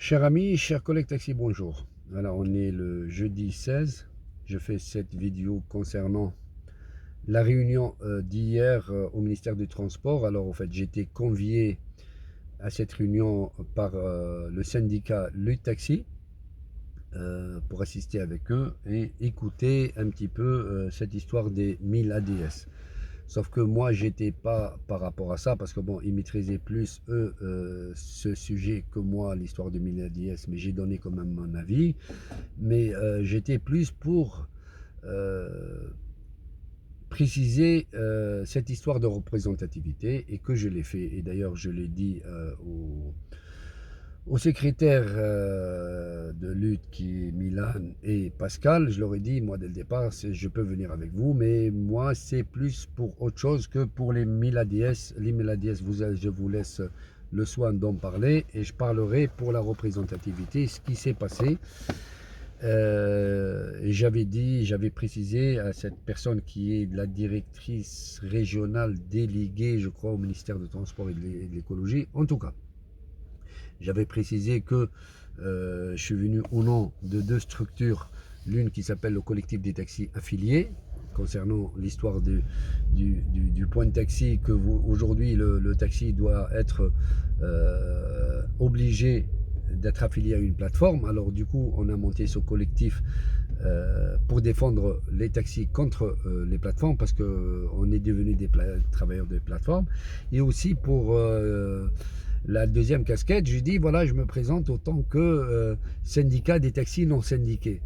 Chers amis, chers collègues taxi, bonjour. Alors, on est le jeudi 16. Je fais cette vidéo concernant la réunion d'hier au ministère du Transport. Alors, en fait, j'ai été convié à cette réunion par le syndicat Lutte Taxi pour assister avec eux et écouter un petit peu cette histoire des 1000 ADS. Sauf que moi, j'étais pas par rapport à ça, parce que bon, ils maîtrisaient plus, eux, ce sujet que moi, l'histoire de 1000 ADS, mais j'ai donné quand même mon avis. Mais j'étais plus pour préciser cette histoire de représentativité, et que je l'ai fait. Et d'ailleurs, je l'ai dit au secrétaire de lutte qui est Milan et Pascal, je leur ai dit, moi dès le départ, je peux venir avec vous, mais moi c'est plus pour autre chose que pour les 1000 ADS. Les 1000 ADS, je vous laisse le soin d'en parler, et je parlerai pour la représentativité, ce qui s'est passé. Et j'avais précisé à cette personne qui est la directrice régionale déléguée, je crois, au ministère du Transport et de l'écologie, en tout cas. J'avais précisé que je suis venu au nom de deux structures, l'une qui s'appelle le collectif des taxis affiliés, concernant l'histoire du point de taxi, que aujourd'hui le taxi doit être obligé d'être affilié à une plateforme. Alors du coup, on a monté ce collectif pour défendre les taxis contre les plateformes, parce qu'on est devenus des travailleurs des plateformes, et aussi pour la deuxième casquette, je dis voilà, je me présente autant que syndicat des taxis non syndiqués.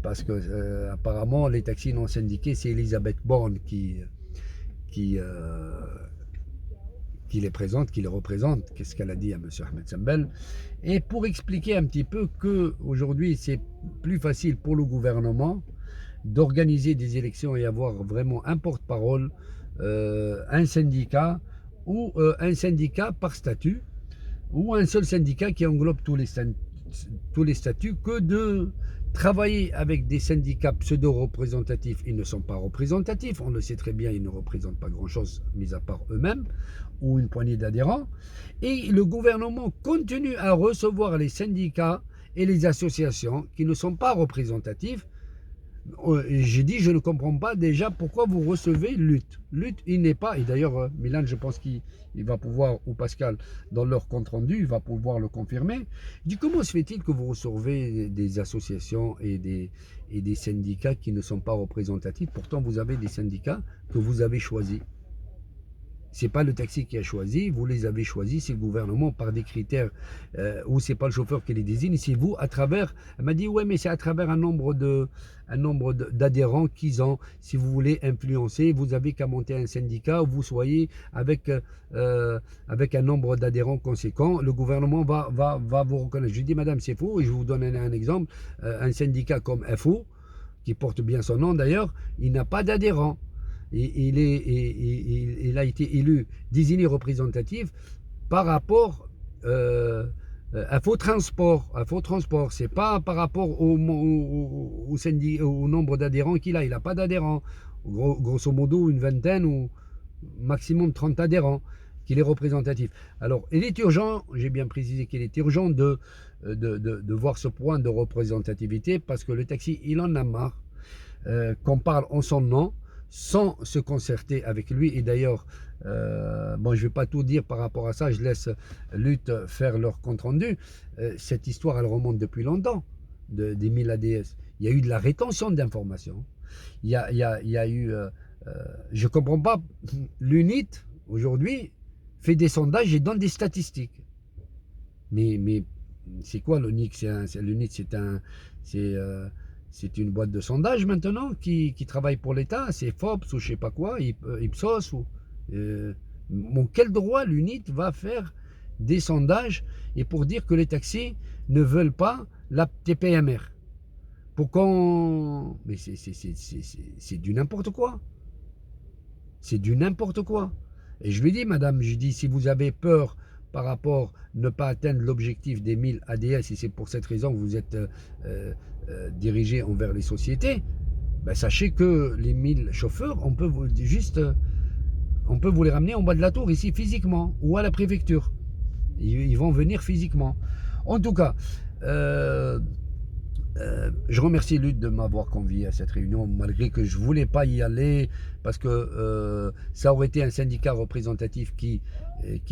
Parce que apparemment les taxis non syndiqués, c'est Elisabeth Borne qui les présente, qui les représente. Qu'est-ce qu'elle a dit à M. Ahmed Sembel? Et pour expliquer un petit peu qu'aujourd'hui c'est plus facile pour le gouvernement d'organiser des élections et avoir vraiment un porte-parole, un syndicat, ou un syndicat par statut, ou un seul syndicat qui englobe tous les statuts, que de travailler avec des syndicats pseudo-représentatifs. Ils ne sont pas représentatifs, on le sait très bien, ils ne représentent pas grand-chose, mis à part eux-mêmes, ou une poignée d'adhérents. Et le gouvernement continue à recevoir les syndicats et les associations qui ne sont pas représentatifs. J'ai dit, je ne comprends pas déjà pourquoi vous recevez Lutte. Lutte, il n'est pas, et d'ailleurs Milan, je pense qu'il va pouvoir, ou Pascal, dans leur compte rendu, il va pouvoir le confirmer. Je dis, comment se fait-il que vous recevez des associations et des syndicats qui ne sont pas représentatifs? Pourtant, vous avez des syndicats que vous avez choisis. C'est pas le taxi qui a choisi, vous les avez choisis, c'est le gouvernement par des critères où c'est pas le chauffeur qui les désigne, c'est vous à travers. Elle m'a dit ouais, mais c'est à travers un nombre d'adhérents qu'ils ont. Si vous voulez influencer, vous avez qu'à monter un syndicat où vous soyez avec un nombre d'adhérents conséquent. Le gouvernement va vous reconnaître. Je lui dis madame, c'est faux, et je vous donne un exemple. Un syndicat comme FO, qui porte bien son nom d'ailleurs, il n'a pas d'adhérents. Il a été élu, désigné représentatif par rapport à faux transport. C'est pas par rapport au nombre d'adhérents qu'il a. Il n'a pas d'adhérents. Grosso modo, une vingtaine ou maximum 30 adhérents qu'il est représentatif. Alors, il est urgent, j'ai bien précisé qu'il est urgent de voir ce point de représentativité, parce que le taxi, il en a marre qu'on parle en son nom, sans se concerter avec lui. Et d'ailleurs, bon, je ne vais pas tout dire par rapport à ça, je laisse Lutte faire leur compte rendu. Cette histoire, elle remonte depuis longtemps, des 1000 ADS. Il y a eu de la rétention d'informations. Il y a eu... je ne comprends pas, l'UNIT, aujourd'hui, fait des sondages et donne des statistiques. Mais c'est quoi l'UNIT? L'UNIT, c'est une boîte de sondage maintenant qui travaille pour l'État. C'est Forbes ou je sais pas quoi, Ipsos. Quel droit l'UNIT va faire des sondages et pour dire que les taxis ne veulent pas la TPMR? Mais c'est du n'importe quoi. C'est du n'importe quoi. Et je lui dis, madame, je dis, si vous avez peur par rapport à ne pas atteindre l'objectif des 1000 ADS, et c'est pour cette raison que vous êtes dirigé envers les sociétés, ben sachez que les 1000 chauffeurs, on peut vous les ramener en bas de la tour, ici, physiquement, ou à la préfecture. Ils vont venir physiquement. En tout cas, je remercie Lutte de m'avoir convié à cette réunion, malgré que je ne voulais pas y aller, parce que ça aurait été un syndicat représentatif qui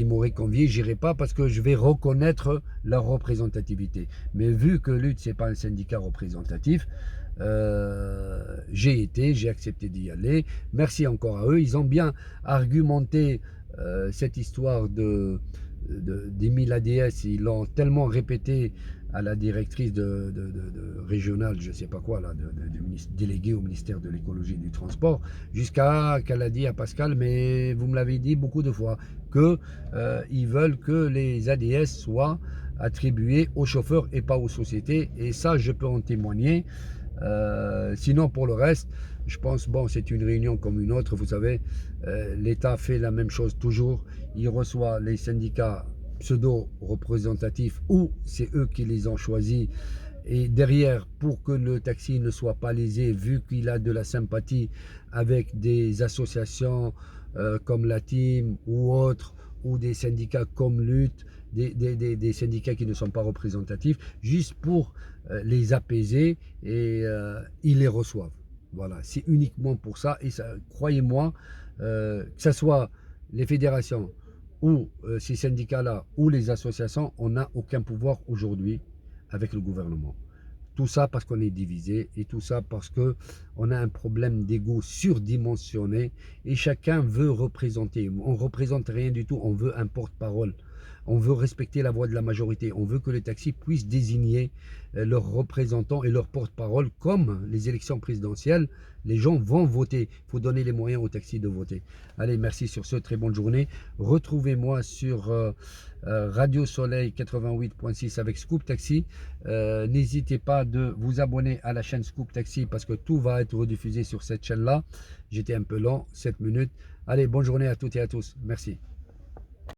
m'aurait convié. J'irai pas parce que je vais reconnaître leur représentativité. Mais vu que Lutte, ce n'est pas un syndicat représentatif, j'ai accepté d'y aller. Merci encore à eux. Ils ont bien argumenté cette histoire d'Émile ADS. Ils l'ont tellement répété à la directrice de régionale, je ne sais pas quoi, là, déléguée au ministère de l'écologie et du transport, jusqu'à qu'elle a dit à Pascal, mais vous me l'avez dit beaucoup de fois, qu'ils veulent que les ADS soient attribués aux chauffeurs et pas aux sociétés. Et ça, je peux en témoigner. Sinon, pour le reste, je pense, bon, c'est une réunion comme une autre, vous savez, l'État fait la même chose toujours, il reçoit les syndicats pseudo-représentatifs ou c'est eux qui les ont choisis, et derrière, pour que le taxi ne soit pas lésé, vu qu'il a de la sympathie avec des associations comme la Team ou autres, ou des syndicats comme Lutte, des syndicats qui ne sont pas représentatifs, juste pour les apaiser, et ils les reçoivent. Voilà, c'est uniquement pour ça. Et ça, croyez-moi, que ce soit les fédérations ou ces syndicats-là ou les associations, on n'a aucun pouvoir aujourd'hui avec le gouvernement. Tout ça parce qu'on est divisé, et tout ça parce qu'on a un problème d'ego surdimensionné, et chacun veut représenter. On ne représente rien du tout, on veut un porte-parole. On veut respecter la voix de la majorité. On veut que les taxis puissent désigner leurs représentants et leurs porte-parole. Comme les élections présidentielles, les gens vont voter. Il faut donner les moyens aux taxis de voter. Allez, merci sur ce. Très bonne journée. Retrouvez-moi sur Radio Soleil 88.6 avec Scoop Taxi. N'hésitez pas de vous abonner à la chaîne Scoop Taxi parce que tout va être rediffusé sur cette chaîne-là. J'étais un peu lent, 7 minutes. Allez, bonne journée à toutes et à tous. Merci.